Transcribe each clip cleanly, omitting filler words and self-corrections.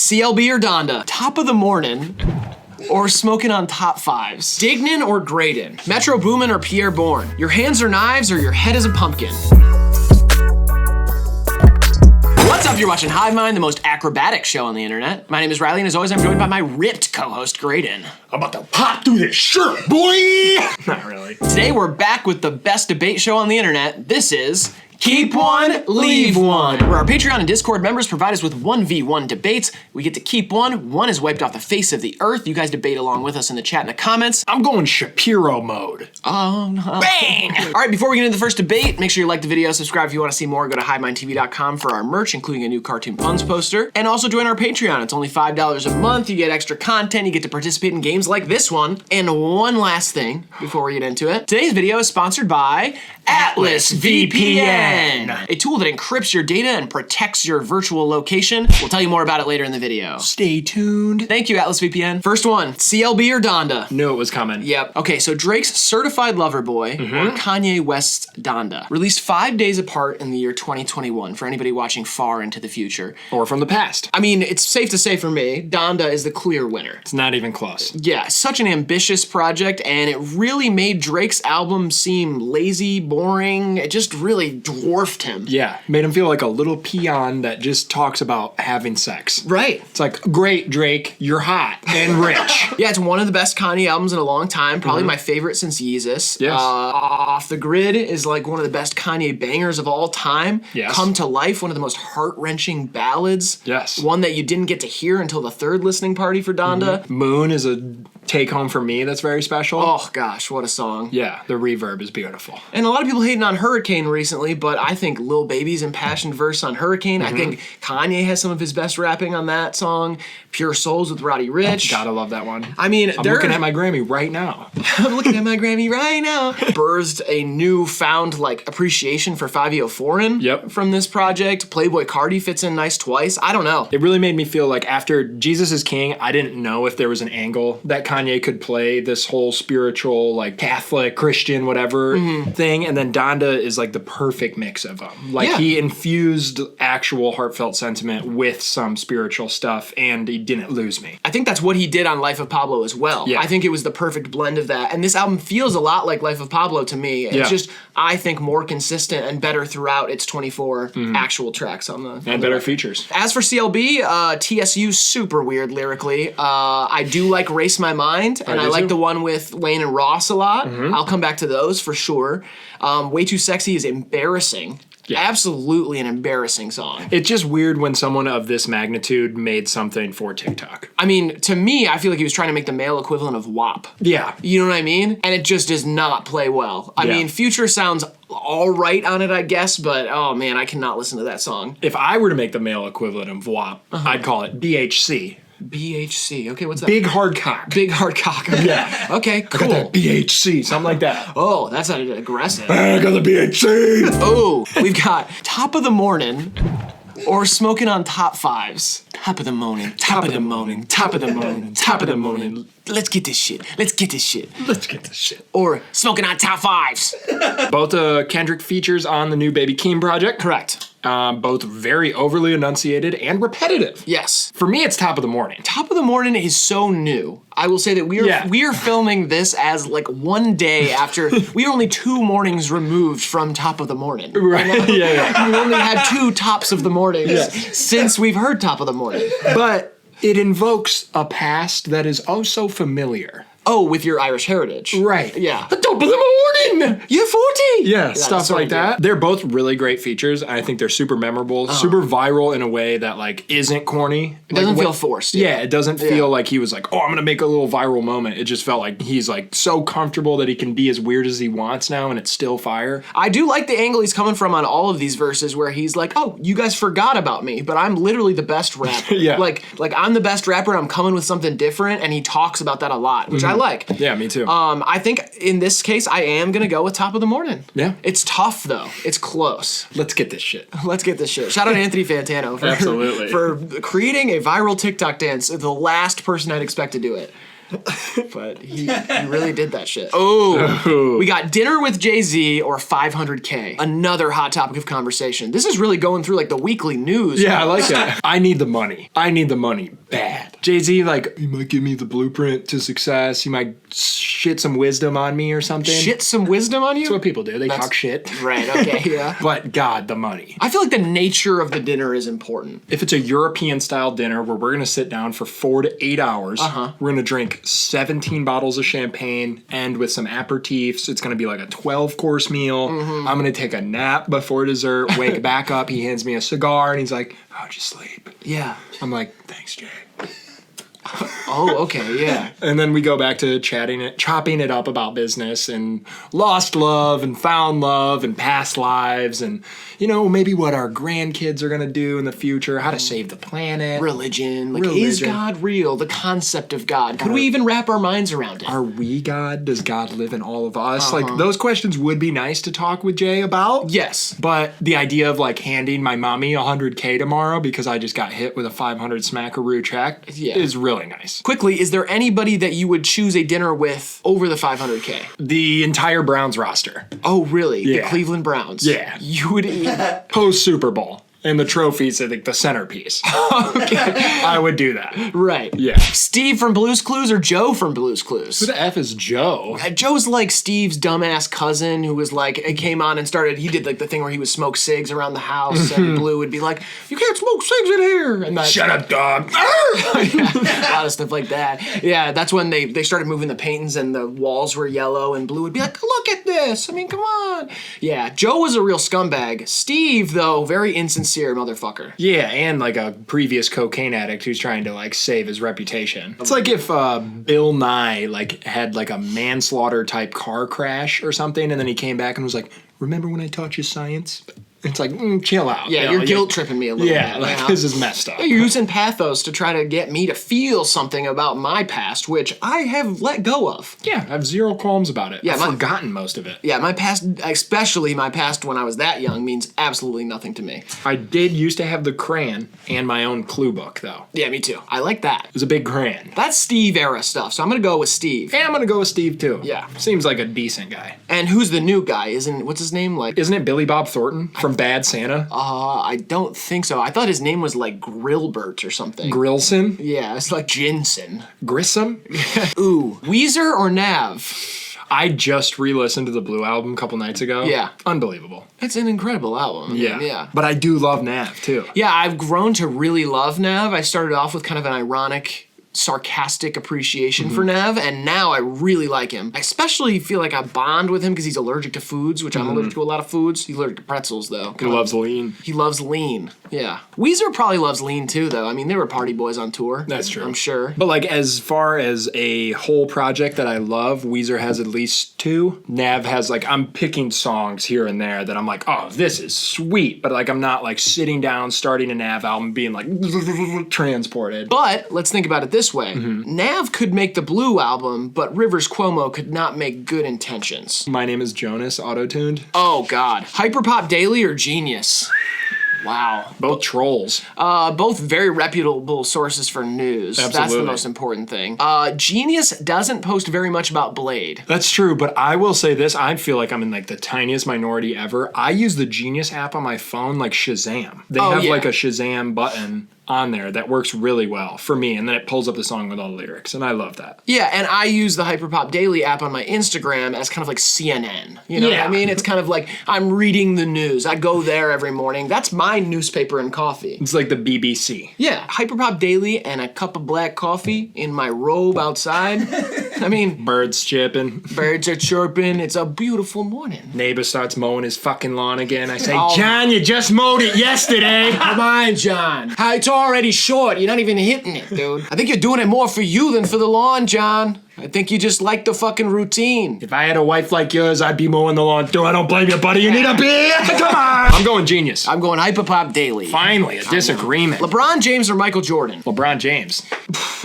CLB or Donda, Top of the Mornin, or Smokin on top fives? Dignan or Graydon, Metro Boomin or Pierre Bourne? Your hands are knives or your head is a pumpkin? What's up? You're watching Hive Mind, the most acrobatic show on the internet. My name is Riley, and as always, I'm joined by my ripped co-host, Graydon. I'm about to pop through this shirt, boy! Not really. Today, we're back with the best debate show on the internet. This is Keep One, Leave One, where our Patreon and Discord members provide us with 1v1 debates. We get to keep one. One is wiped off the face of the earth. You guys debate along with us in the chat and the comments. I'm going Shapiro mode. Oh, no. Bang! All right, before we get into the first debate, make sure you like the video, subscribe if you want to see more. Go to HivemindTV.com for our merch, including a new Cartoon Puns poster. And also join our Patreon. It's only $5 a month. You get extra content. You get to participate in games like this one. And one last thing before we get into it. Today's video is sponsored by Atlas VPN, a tool that encrypts your data and protects your virtual location. We'll tell you more about it later in the video. Stay tuned. Thank you, Atlas VPN. First one, CLB or Donda? Knew it was coming. Yep. Okay, so Drake's Certified Lover Boy or Kanye West's Donda, released 5 days apart in the year 2021 for anybody watching far into the future. Or from the past. I mean, it's safe to say for me, Donda is the clear winner. It's not even close. Yeah, such an ambitious project, and it really made Drake's album seem lazy, boring. It just really dwarfed him. Yeah, made him feel like a little peon that just talks about having sex. Right. It's like, great, Drake, you're hot and rich. Yeah, it's one of the best Kanye albums in a long time. Probably my favorite since Yeezus. Yes. Off the Grid is like one of the best Kanye bangers of all time. Yes. Come to Life, one of the most heart-wrenching ballads. Yes. One that you didn't get to hear until the third listening party for Donda. Moon is a take-home for me that's very special. Oh gosh, what a song. Yeah, the reverb is beautiful. And a lot of people hating on Hurricane recently, but I think Lil Baby's impassioned verse on Hurricane. I think Kanye has some of his best rapping on that song. Pure Souls with Roddy Ricch. Gotta love that one. I mean, I'm looking at my Grammy right now. I'm looking at my Grammy right now. Birthed a newfound like appreciation for Fivio Foreign from this project. Playboy Cardi fits in nice twice. I don't know. It really made me feel like after Jesus is King, I didn't know if there was an angle that Kanye could play this whole spiritual, like Catholic, Christian, whatever thing. And then Donda is like the perfect mix of them. Like he infused actual heartfelt sentiment with some spiritual stuff, and he didn't lose me. I think that's what he did on Life of Pablo as well. Yeah. I think it was the perfect blend of that. And this album feels a lot like Life of Pablo to me. It's just, I think, more consistent and better throughout its 24 actual tracks on the And better features. As for CLB, TSU super weird lyrically. I do like Race My Mind, and I like the one with Wayne and Ross a lot. I'll come back to those for sure. Way Too Sexy is embarrassing. Yeah. Absolutely an embarrassing song. It's just weird when someone of this magnitude made something for TikTok. I mean, to me, I feel like he was trying to make the male equivalent of WAP. Yeah. You know what I mean? And it just does not play well. I mean, Future sounds all right on it, I guess, but oh man, I cannot listen to that song. If I were to make the male equivalent of WAP, I'd call it BHC. BHC. Okay, what's that? Big hard cock. Big hard cock. Yeah. Okay, cool. I got that BHC, something like that. Oh, that sounded aggressive. I got the BHC. Oh, we've got Top of the Mornin or Smokin on top fives. Top of the morning, top of the morning, top of the morning, top of the morning. Let's get this shit. Let's get this shit. Let's get this shit. Or Smokin on top fives. Both Kendrick features on the new Baby Keem project. Correct. Both very overly enunciated and repetitive. Yes. For me, it's Top of the Morning. Top of the Morning is so new. I will say that we are filming this as like one day after. We are only 2 mornings removed from Top of the Morning. Right. Yeah. We only had 2 tops of the mornings since we've heard Top of the Morning. But it invokes a past that is oh so familiar. Oh, with your Irish heritage. Right. Yeah. The top of the morning! You're 40! Yeah, stuff like that. They're both really great features. I think they're super memorable, super viral in a way that, like, isn't corny. It doesn't feel forced. Yeah, it doesn't feel like he was like, oh, I'm going to make a little viral moment. It just felt like he's, like, so comfortable that he can be as weird as he wants now, and it's still fire. I do like the angle he's coming from on all of these verses where he's like, oh, you guys forgot about me, but I'm literally the best rapper. Like, I'm the best rapper, I'm coming with something different, and he talks about that a lot, which I like. Yeah, me too. I think in this case, I am going to go with Top of the Morning. Yeah. It's tough, though. It's close. Let's get this shit. Let's get this shit. Shout out to Anthony Fantano Absolutely. for creating a viral TikTok dance. The last person I'd expect to do it. But he really did that shit. Oh, we got dinner with Jay-Z or 500K. Another hot topic of conversation. This is really going through like the weekly news. Yeah, I like that. I need the money. I need the money bad. Jay-Z, like, he might give me the blueprint to success. He might shit some wisdom on me or something. Shit some wisdom on you? That's what people do. They talk shit. Right, okay, yeah. But God, the money. I feel like the nature of the dinner is important. If it's a European-style dinner where we're going to sit down for 4 to 8 hours, we're going to drink 17 bottles of champagne, end with some aperitifs. It's going to be like a 12-course meal. I'm going to take a nap before dessert, wake back up. He hands me a cigar, and he's like, how'd you sleep? Yeah. I'm like, thanks, Jay. Oh, okay, yeah. And then we go back to chopping it up about business and lost love and found love and past lives and, you know, maybe what our grandkids are going to do in the future, how to save the planet. Religion. Like, is God real? The concept of God. Could we even wrap our minds around it? Are we God? Does God live in all of us? Like, those questions would be nice to talk with Jay about. Yes. But the idea of, like, handing my mommy $100K tomorrow because I just got hit with a 500 smackaroo check is really nice. Quickly, is there anybody that you would choose a dinner with over the 500K? The entire Browns roster. Oh, really? Yeah. The Cleveland Browns? Yeah. You would eat... Post Super Bowl. And the trophy's, I think, the centerpiece. Okay. I would do that. Right. Yeah. Steve from Blue's Clues or Joe from Blue's Clues? Who the F is Joe? Joe's like Steve's dumbass cousin who was like, it came on and he did like the thing where he would smoke cigs around the house and Blue would be like, you can't smoke cigs in here. And Shut up, dog. A lot of stuff like that. Yeah, that's when they started moving the paintings and the walls were yellow and Blue would be like, look at this. I mean, come on. Yeah, Joe was a real scumbag. Steve, though, very insincere motherfucker. Yeah, and like a previous cocaine addict who's trying to like save his reputation. It's like if Bill Nye like had like a manslaughter type car crash or something, and then he came back and was like, "Remember when I taught you science?" It's like, chill out. Yeah, you're guilt tripping me a little bit. Yeah, like this is messed up. You're using pathos to try to get me to feel something about my past, which I have let go of. Yeah, I have zero qualms about it. Yeah, I've forgotten most of it. Yeah, my past, especially my past when I was that young, means absolutely nothing to me. I did used to have the crayon and my own clue book, though. Yeah, me too. I like that. It was a big crayon. That's Steve era stuff, so I'm gonna go with Steve. Yeah, I'm gonna go with Steve, too. Yeah. Seems like a decent guy. And who's the new guy? What's his name? Isn't it Billy Bob Thornton from Bad Santa? I don't think so. I thought his name was like Grillbert or something. Grilson? Yeah, it's like Jensen. Grissom? Ooh, Weezer or Nav? I just re-listened to the Blue album a couple nights ago. Yeah. Unbelievable. It's an incredible album. Yeah. But I do love Nav, too. Yeah, I've grown to really love Nav. I started off with kind of an ironic, sarcastic appreciation for Nav, and now I really like him. I especially feel like I bond with him because he's allergic to foods, which I'm allergic to a lot of foods. He's allergic to pretzels, though. He loves lean. He loves lean, yeah. Weezer probably loves lean, too, though. I mean, they were party boys on tour. That's true. I'm sure. But, like, as far as a whole project that I love, Weezer has at least 2. Nav has, like, I'm picking songs here and there that I'm like, oh, this is sweet. But, like, I'm not, like, sitting down, starting a Nav album, being, like, transported. But let's think about it this way. Nav could make the Blue album, but Rivers Cuomo could not make Good Intentions. My Name is Jonas, auto-tuned. Oh, God. Hyperpop Daily or Genius? Wow. Both trolls. Both very reputable sources for news. Absolutely. That's the most important thing. Genius doesn't post very much about Blade. That's true, but I will say this. I feel like I'm in like the tiniest minority ever. I use the Genius app on my phone like Shazam. They have like a Shazam button on there that works really well for me, and then it pulls up the song with all the lyrics, and I love that. Yeah, and I use the Hyperpop Daily app on my Instagram as kind of like CNN. You know what I mean? It's kind of like I'm reading the news. I go there every morning. That's my newspaper and coffee. It's like the BBC. Yeah, Hyperpop Daily and a cup of black coffee in my robe outside. I mean... Birds chirping. Birds are chirping. It's a beautiful morning. Neighbor starts mowing his fucking lawn again. I say, John, you just mowed it yesterday. Come on, John. It's already short. You're not even hitting it, dude. I think you're doing it more for you than for the lawn, John. I think you just like the fucking routine. If I had a wife like yours, I'd be mowing the lawn too. I don't blame you, buddy. You need a beer? Come on. I'm going Genius. I'm going Hyperpop Daily. Finally, a disagreement. LeBron James or Michael Jordan? LeBron James.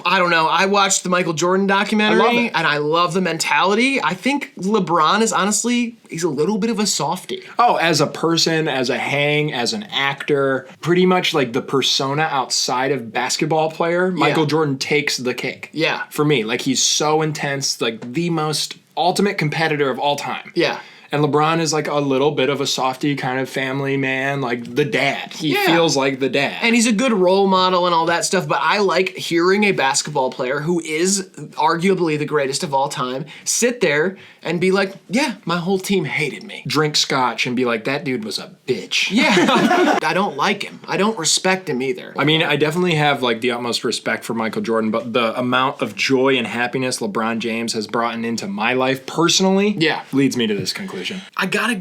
I don't know. I watched the Michael Jordan documentary, and I love the mentality. I think LeBron is honestly, he's a little bit of a softie. Oh, as a person, as a hang, as an actor, pretty much like the persona outside of basketball player, Michael Jordan takes the cake. Yeah. For me, like he's so intense, like the most ultimate competitor of all time. Yeah. And LeBron is like a little bit of a softy kind of family man, like the dad. He feels like the dad. And he's a good role model and all that stuff, but I like hearing a basketball player who is arguably the greatest of all time sit there and be like, yeah, my whole team hated me. Drink scotch and be like, that dude was a bitch. Yeah. I don't like him. I don't respect him either. I mean, I definitely have like the utmost respect for Michael Jordan, but the amount of joy and happiness LeBron James has brought into my life personally leads me to this conclusion. I gotta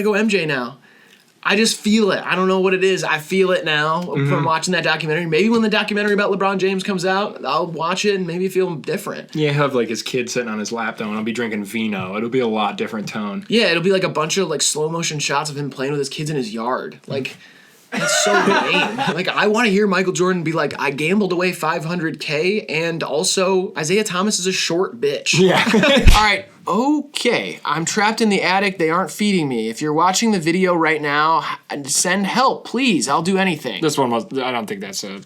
go MJ now. I just feel it. I don't know what it is. I feel it now from watching that documentary. Maybe when the documentary about LeBron James comes out, I'll watch it and maybe feel different. Yeah, have like his kid sitting on his lap though, and I'll be drinking vino. It'll be a lot different tone. Yeah, it'll be like a bunch of like slow motion shots of him playing with his kids in his yard. Like, that's so lame. Like, I want to hear Michael Jordan be like, I gambled away $500K, and also Isaiah Thomas is a short bitch. Yeah. All right. Okay, I'm trapped in the attic. They aren't feeding me. If you're watching the video right now, send help, please. I'll do anything. This one was, I don't think that's a,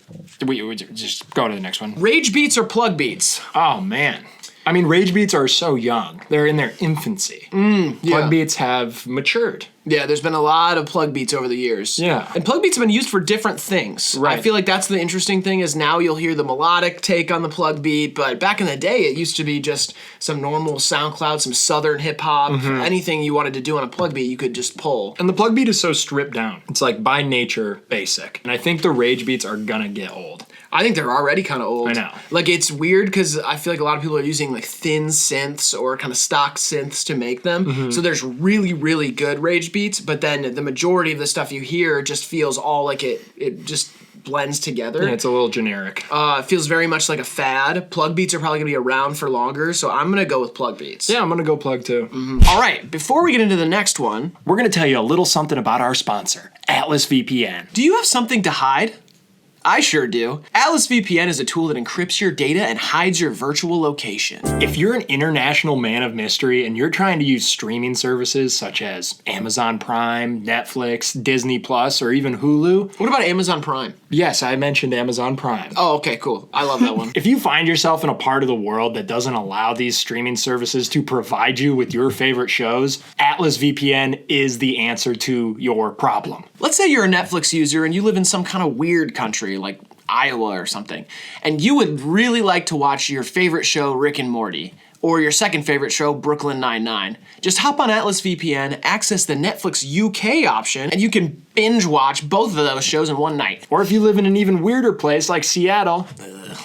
we just go to the next one. Rage beats or plug beats? Oh, man. I mean, rage beats are so young. They're in their infancy. Plug beats have matured. Yeah, there's been a lot of plug beats over the years. Yeah. And plug beats have been used for different things. Right. I feel like that's the interesting thing is now you'll hear the melodic take on the plug beat, but back in the day it used to be just some normal SoundCloud, some southern hip hop, anything you wanted to do on a plug beat you could just pull. And the plug beat is so stripped down. It's like by nature basic. And I think the rage beats are gonna get old. I think they're already kind of old. I know. Like, it's weird because I feel like a lot of people are using like thin synths or kind of stock synths to make them. So there's really, really good rage beats, but then the majority of the stuff you hear just feels all like it just blends together. Yeah, it's a little generic. It feels very much like a fad. Plug beats are probably going to be around for longer, so I'm going to go with plug beats. Yeah, I'm going to go plug too. All right, before we get into the next one, We're going to tell you a little something about our sponsor, Atlas VPN. do you have something to hide? I sure do. Atlas VPN is a tool that encrypts your data and hides your virtual location. If you're an international man of mystery and you're trying to use streaming services such as Amazon Prime, Netflix, Disney Plus, or even Hulu. What about Amazon Prime? Yes, I mentioned Amazon Prime. Oh, okay, cool. I love that one. If you find yourself in a part of the world that doesn't allow these streaming services to provide you with your favorite shows, Atlas VPN is the answer to your problem. Let's say you're a Netflix user and you live in some kind of weird country like Iowa or something, and you would really like to watch your favorite show, Rick and Morty, or your second favorite show, Brooklyn Nine-Nine. Just hop on Atlas VPN, access the Netflix UK option, and you can binge watch both of those shows in one night. Or if you live in an even weirder place like Seattle,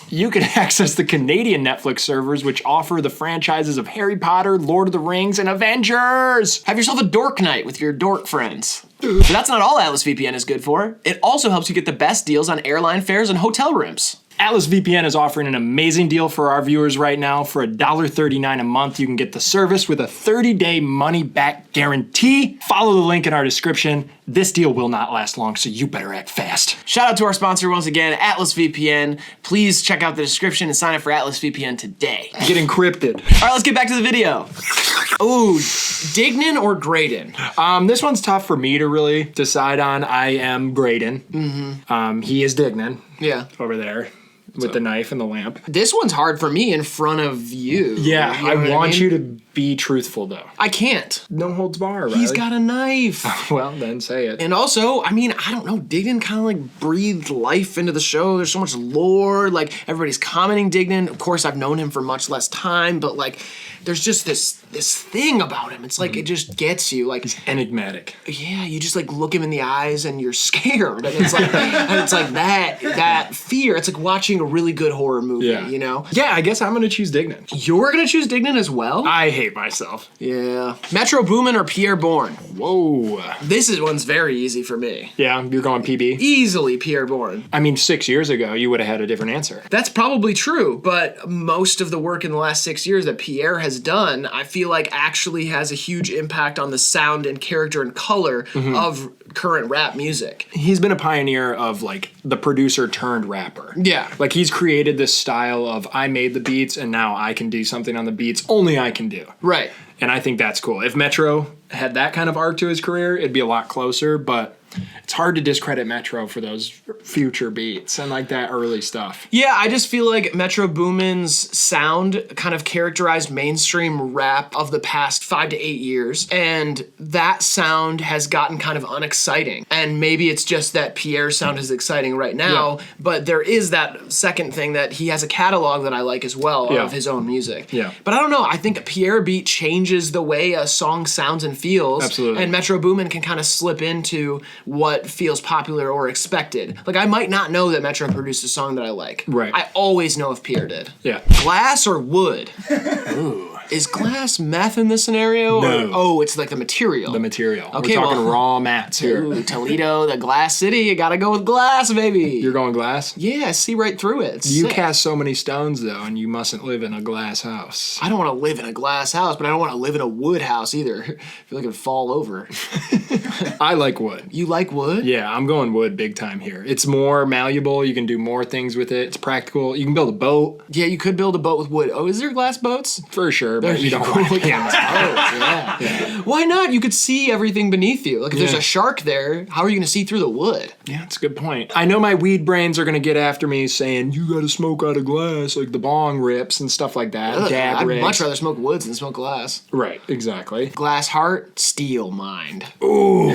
you can access the Canadian Netflix servers, which offer the franchises of Harry Potter, Lord of the Rings, and Avengers. Have yourself a dork night with your dork friends. But that's not all Atlas VPN is good for. It also helps you get the best deals on airline fares and hotel rooms. Atlas VPN is offering an amazing deal for our viewers right now. For $1.39 a month, you can get the service with a 30-day money-back guarantee. Follow the link in our description. This deal will not last long, so you better act fast. Shout out to our sponsor once again, Atlas VPN. Please check out the description and sign up for Atlas VPN today. Get encrypted. All right, let's get back to the video. Ooh, Dignan or Graydon? This one's tough for me to really decide on. I am Graydon. He is Dignan. Yeah. Over there. With the knife and the lamp. This one's hard for me in front of you. Yeah, You know I what want mean? you to be truthful, though. I can't. No holds bar, right? He's got a knife. Well, then say it. And also, I mean, I don't know, Dignan kind of like breathed life into the show. There's so much lore, like everybody's commenting Dignan. Of course, I've known him for much less time, but like there's just this thing about him. It's like it just gets you. Like He's enigmatic. yeah, you just like look him in the eyes and you're scared. And it's like that fear. It's like watching a really good horror movie, you know? Yeah, I guess I'm gonna choose Dignan. You're gonna choose Dignan as well? I hate myself. Yeah. Metro Boomin or Pierre Bourne? Whoa. One's very easy for me. Yeah, you're going PB? Easily Pierre Bourne. I mean, 6 years ago, you would have had a different answer. That's probably true, but most of the work in the last 6 years that Pierre has done, I feel like actually has a huge impact on the sound and character and color of current rap music. He's been a pioneer of like the producer turned rapper. Yeah. Like he's created this style of I made the beats and now I can do something on the beats only I can do. Right. And I think that's cool. If Metro had that kind of arc to his career, it'd be a lot closer, but it's hard to discredit Metro for those future beats and like that early stuff. Yeah, I just feel like Metro Boomin's sound kind of characterized mainstream rap of the past 5 to 8 years, and that sound has gotten kind of unexciting. And maybe it's just that Pierre's sound is exciting right now, but there is that second thing that he has a catalog that I like as well of his own music. Yeah. But I don't know, I think a Pierre beat changes the way a song sounds and feels. Absolutely. And Metro Boomin can kind of slip into what feels popular or expected. Like, I might not know that Metro produced a song that I like. Right. I always know if Pierre did. Yeah. Glass or wood? Ooh. Is glass meth in this scenario? No. Or, it's like the material. The material. Okay, We're talking well, raw mats here. Ooh, Toledo, the Glass City. You gotta go with glass, baby. You're going glass? Yeah, I see right through it. It's You sick. cast so many stones though, and you mustn't live in a glass house. I don't want to live in a glass house, but I don't want to live in a wood house either. I feel like it'd fall over. I like wood. You like wood? Yeah, I'm going wood big time here. It's more malleable. You can do more things with it. It's practical. You can build a boat. Yeah, you could build a boat with wood. Oh, is there glass boats? For sure, but you don't go. want to Yeah. Why not? You could see everything beneath you. Like if there's a shark there, how are you going to see through the wood? Yeah, that's a good point. I know my weed brains are going to get after me saying, you got to smoke out of glass, like the bong rips and stuff like that. Ugh, Dab I'd rigs. much rather smoke woods than smoke glass. Right, exactly. Glass heart, steel mind. Ooh.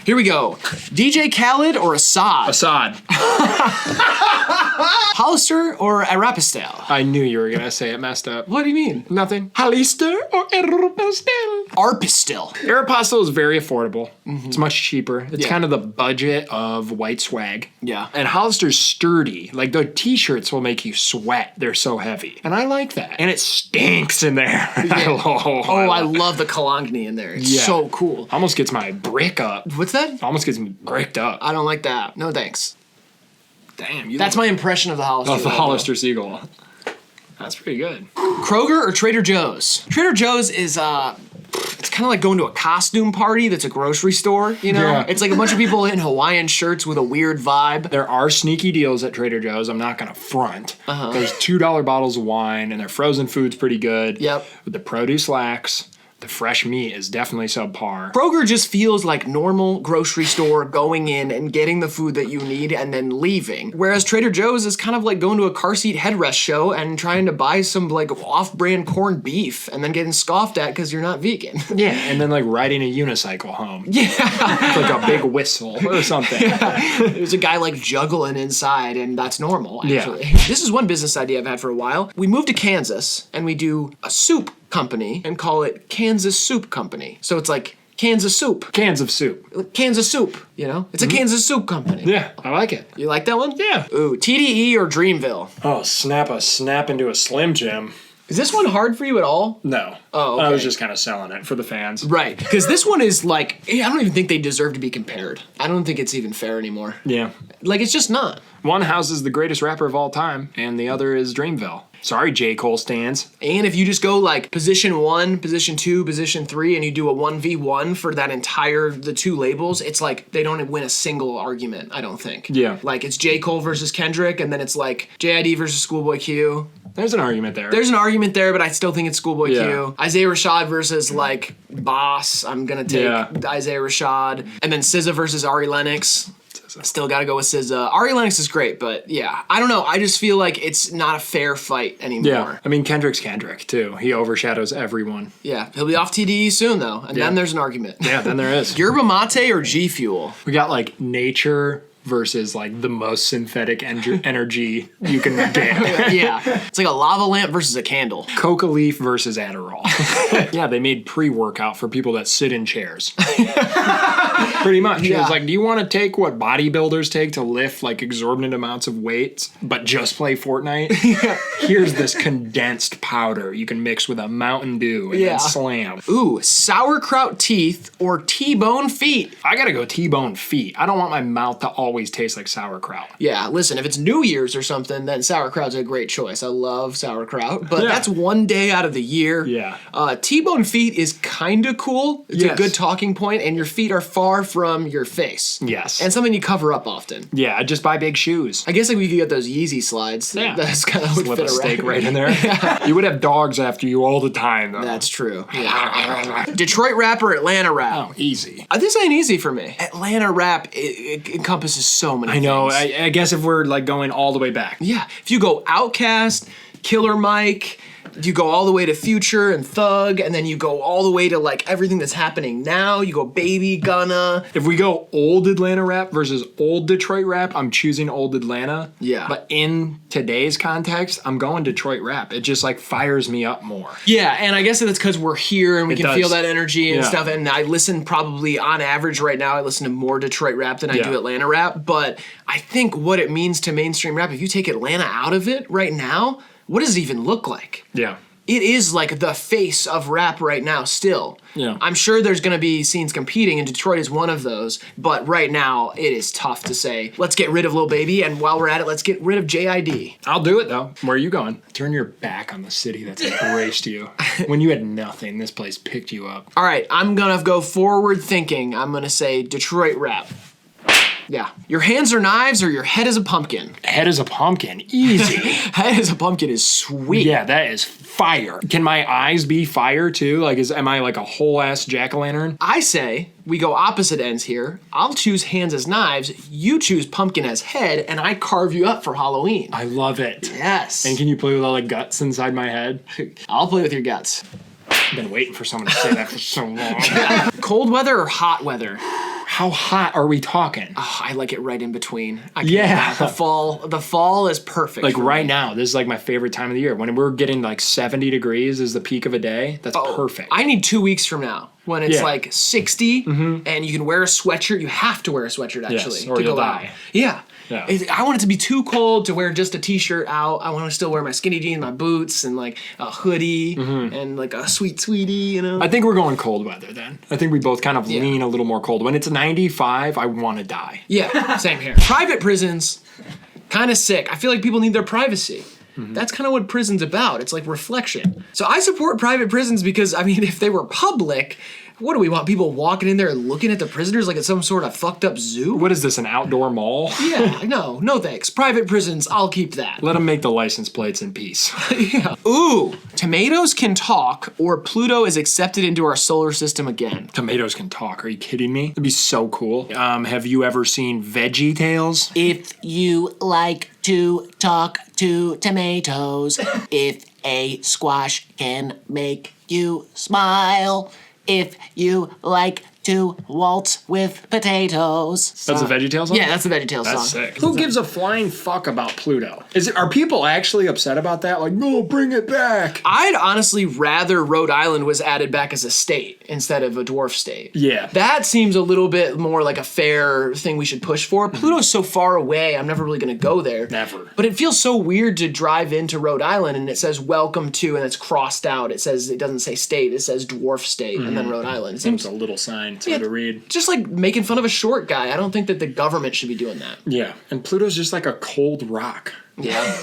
Here we go. DJ Khaled or Assad? Assad. Hollister or Aeropostale? I knew you were going to say it messed up. What do you mean? Nothing. Hollister or Aeropostale? Arpistale. Aeropostale is very affordable. It's much cheaper. It's Yeah. kind of the budget of white swag. Yeah. And Hollister's sturdy. Like the t-shirts will make you sweat. They're so heavy. And I like that. And it stinks in there. I love the cologne in there. It's so cool. Almost gets my brick up. What's that? Almost gets me bricked up. I don't like that. No thanks. Damn. That's my impression of the Hollister. the Hollister Seagull. That's pretty good. Kroger or Trader Joe's? Trader Joe's is it's kind of like going to a costume party that's a grocery store, you know? Yeah. It's like a bunch of people in Hawaiian shirts with a weird vibe. There are sneaky deals at Trader Joe's. I'm not going to front. There's $2 bottles of wine, and their frozen food's pretty good. Yep. With the produce lacks. The fresh meat is definitely subpar. Kroger just feels like normal grocery store going in and getting the food that you need and then leaving. Whereas Trader Joe's is kind of like going to a car seat headrest show and trying to buy some like off-brand corned beef and then getting scoffed at because you're not vegan. Yeah, and then like riding a unicycle home. Yeah. It's like a big whistle or something. There's a guy like juggling inside and that's normal, actually. Yeah. This is one business idea I've had for a while. We moved to Kansas and we do a soup company and call it Kansas Soup Company. So it's like Kansas soup. Cans of soup. Kansas soup, you know? It's a Kansas Soup Company. Yeah, I like it. You like that one? Yeah. Ooh, TDE or Dreamville? Oh, snap into a Slim Jim. Is this one hard for you at all? No. Oh, okay. I was just kind of selling it for the fans. Right, because this one is like, I don't even think they deserve to be compared. I don't think it's even fair anymore. Yeah. Like, it's just not. One houses the greatest rapper of all time, and the other is Dreamville. Sorry, J. Cole stands. And if you just go like position 1, position 2, position 3, and you do a 1v1 for that the two labels, it's like they don't win a single argument, I don't think. Yeah. Like it's J. Cole versus Kendrick, and then it's like JID versus Schoolboy Q. There's an argument there. There's an argument there, but I still think it's Schoolboy Yeah. Q. Isaiah Rashad versus like Boss. I'm gonna take Isaiah Rashad. And then SZA versus Ari Lennox. Still gotta go with SZA. Ari Lennox is great, but yeah, I don't know. I just feel like it's not a fair fight anymore. Yeah. I mean, Kendrick's Kendrick, too. He overshadows everyone. Yeah, he'll be off TDE soon though, and then there's an argument. Yeah, then there is. Yerba mate or G Fuel? We got like nature versus like the most synthetic energy you can get. Yeah, it's like a lava lamp versus a candle. Coca leaf versus Adderall. Yeah, they made pre-workout for people that sit in chairs. Pretty much. Yeah. It was like, do you want to take what bodybuilders take to lift like exorbitant amounts of weights, but just play Fortnite? Here's this condensed powder you can mix with a Mountain Dew and then slam. Ooh, sauerkraut teeth or T-bone feet? I gotta go T-bone feet. I don't want my mouth to always always taste like sauerkraut. Yeah, listen, if it's New Year's or something, then sauerkraut's a great choice. I love sauerkraut, but that's one day out of the year. Yeah. T-bone feet is kind of cool. It's a good talking point, and your feet are far from your face. Yes. And something you cover up often. Yeah, just buy big shoes. I guess like we could get those Yeezy slides. Yeah. That's kind of would Slip fit a around. steak right in there. Yeah. You would have dogs after you all the time, though. That's true. Yeah. Detroit rap or Atlanta rap? Oh, easy. This ain't easy for me. Atlanta rap it encompasses so many things. I know. I guess if we're like going all the way back. Yeah. If you go Outkast, Killer Mike, you go all the way to Future and Thug, and then you go all the way to like everything that's happening now. You go Baby, Gunna. If we go old Atlanta rap versus old Detroit rap, I'm choosing old Atlanta. Yeah. But in today's context, I'm going Detroit rap. It just like fires me up more. Yeah, and I guess that's because we're here and we can feel does. that energy and Yeah. stuff. And I listen probably on average right now, I listen to more Detroit rap than I do Atlanta rap. But I think what it means to mainstream rap, if you take Atlanta out of it right now, what does it even look like? Yeah. It is like the face of rap right now still. Yeah. I'm sure there's going to be scenes competing, and Detroit is one of those. But right now, it is tough to say, let's get rid of Lil Baby, and while we're at it, let's get rid of JID. I'll do it, though. Where are you going? Turn your back on the city that's embraced you. When you had nothing, this place picked you up. All right, I'm going to go forward thinking. I'm going to say Detroit rap. Yeah. Your hands are knives or your head is a pumpkin. Head is a pumpkin. Easy. Head is a pumpkin is sweet. Yeah, that is fire. Can my eyes be fire, too? Like, am I like a whole-ass jack-o'-lantern? I say we go opposite ends here. I'll choose hands as knives, you choose pumpkin as head, and I carve you up for Halloween. I love it. Yes. And can you play with all the guts inside my head? I'll play with your guts. I've been waiting for someone to say that for so long. Cold weather or hot weather? How hot are we talking? Oh, I like it right in between. I can't Yeah. The fall is perfect. Like for right me. now, this is like my favorite time of the year. When we're getting like 70 degrees is the peak of a day. That's perfect. I need 2 weeks from now when it's Yeah. like 60 and you can wear a sweatshirt. You have to wear a sweatshirt actually or to you'll go out. die. Yeah. Yeah. I want it to be too cold to wear just a t-shirt out. I want to still wear my skinny jeans, my boots, and like a hoodie and like a sweetie, you know? I think we're going cold weather then. I think we both kind of lean a little more cold. When it's 95, I want to die. Yeah, same here. Private prisons, kind of sick. I feel like people need their privacy. That's kind of what prison's about. It's like reflection. So I support private prisons because, I mean, if they were public, what do we want? People walking in there looking at the prisoners like it's some sort of fucked up zoo? What is this, an outdoor mall? Yeah, no thanks. Private prisons, I'll keep that. Let them make the license plates in peace. Yeah. Ooh, tomatoes can talk or Pluto is accepted into our solar system again. Tomatoes can talk. Are you kidding me? That'd be so cool. Have you ever seen Veggie Tales? If you like to talk to tomatoes, if a squash can make you smile, if you like to waltz with potatoes. That's a VeggieTales song? Yeah, that's the VeggieTales song. That's sick. Who gives a flying fuck about Pluto? Are people actually upset about that? Like, no, bring it back. I'd honestly rather Rhode Island was added back as a state instead of a dwarf state. Yeah. That seems a little bit more like a fair thing we should push for. Pluto's so far away, I'm never really going to go there. Never. But it feels so weird to drive into Rhode Island and it says welcome to and it's crossed out. It doesn't say state, it says dwarf state and then Rhode Island. It seems It's a little sign. It's hard to read. just like making fun of a short guy. I don't think that the government should be doing that. Yeah. And Pluto's just like a cold rock. Yeah.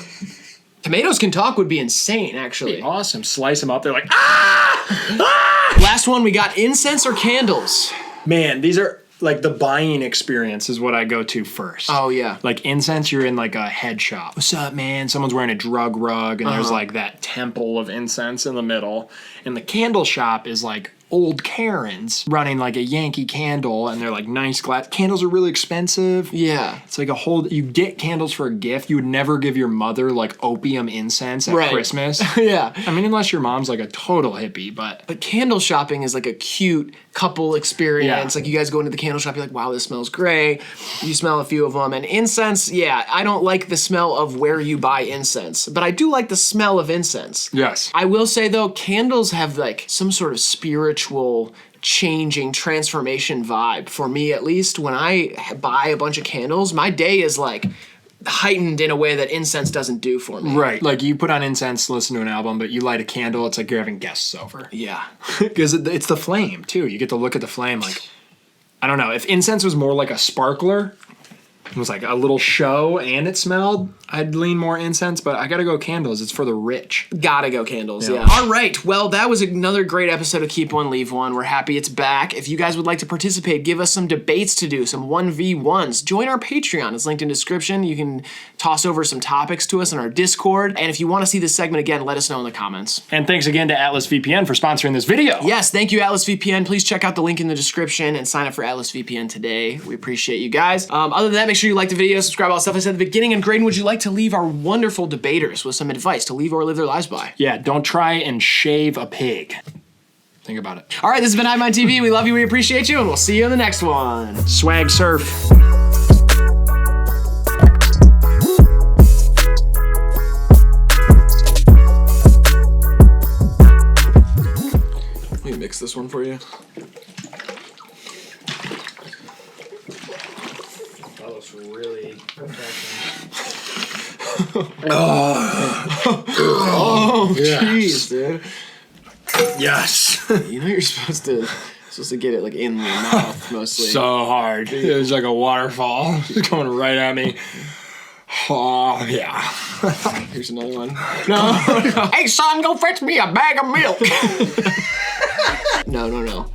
Tomatoes can talk would be insane, actually. Awesome. Slice them up. They're like, ah! Last one, we got incense or candles. Man, these are like the buying experience is what I go to first. Oh, yeah. Like incense, you're in like a head shop. What's up, man? Someone's wearing a drug rug and there's like that temple of incense in the middle. And the candle shop is like old Karens running like a Yankee candle and they're like nice glass. Candles are really expensive. Yeah. It's like you get candles for a gift. You would never give your mother like opium incense at Christmas. Yeah. I mean, unless your mom's like a total hippie, But candle shopping is like a cute couple experience. Yeah. Like you guys go into the candle shop, you're like, wow, this smells great. You smell a few of them. And incense, yeah, I don't like the smell of where you buy incense, but I do like the smell of incense. yes. I will say though, candles have like some sort of spiritual changing transformation vibe for me, at least. When I buy a bunch of candles, my day is like heightened in a way that incense doesn't do for me. Right. Like you put on incense, listen to an album, but you light a candle, it's like you're having guests over. Yeah. Because it's the flame too. You get to look at the flame like, I don't know. If incense was more like a sparkler, was like a little show and it smelled, I'd lean more incense, but I gotta go candles. It's for the rich. Gotta go candles, yeah. All right, well, that was another great episode of Keep One, Leave One. We're happy it's back. If you guys would like to participate, give us some debates to do, some 1v1s. Join our Patreon. It's linked in description. You can toss over some topics to us in our Discord. And if you want to see this segment again, let us know in the comments. And thanks again to Atlas VPN for sponsoring this video. Yes, thank you, Atlas VPN. Please check out the link in the description and sign up for Atlas VPN today. We appreciate you guys. Other than that, make sure you like the video, subscribe, all the stuff I said at the beginning. And Graydon, would you like to leave our wonderful debaters with some advice to leave or live their lives by? Yeah, don't try and shave a pig. Think about it. All right, this has been HiMind TV. We love you, we appreciate you, and we'll see you in the next one. Swag surf. Let me mix this one for you. That looks really perfection. Oh, jeez, dude. Yes. You know you're supposed to get it like in your mouth mostly. So hard. It was like a waterfall just coming right at me. Oh, yeah. Here's another one. No. Hey, son, go fetch me a bag of milk. No.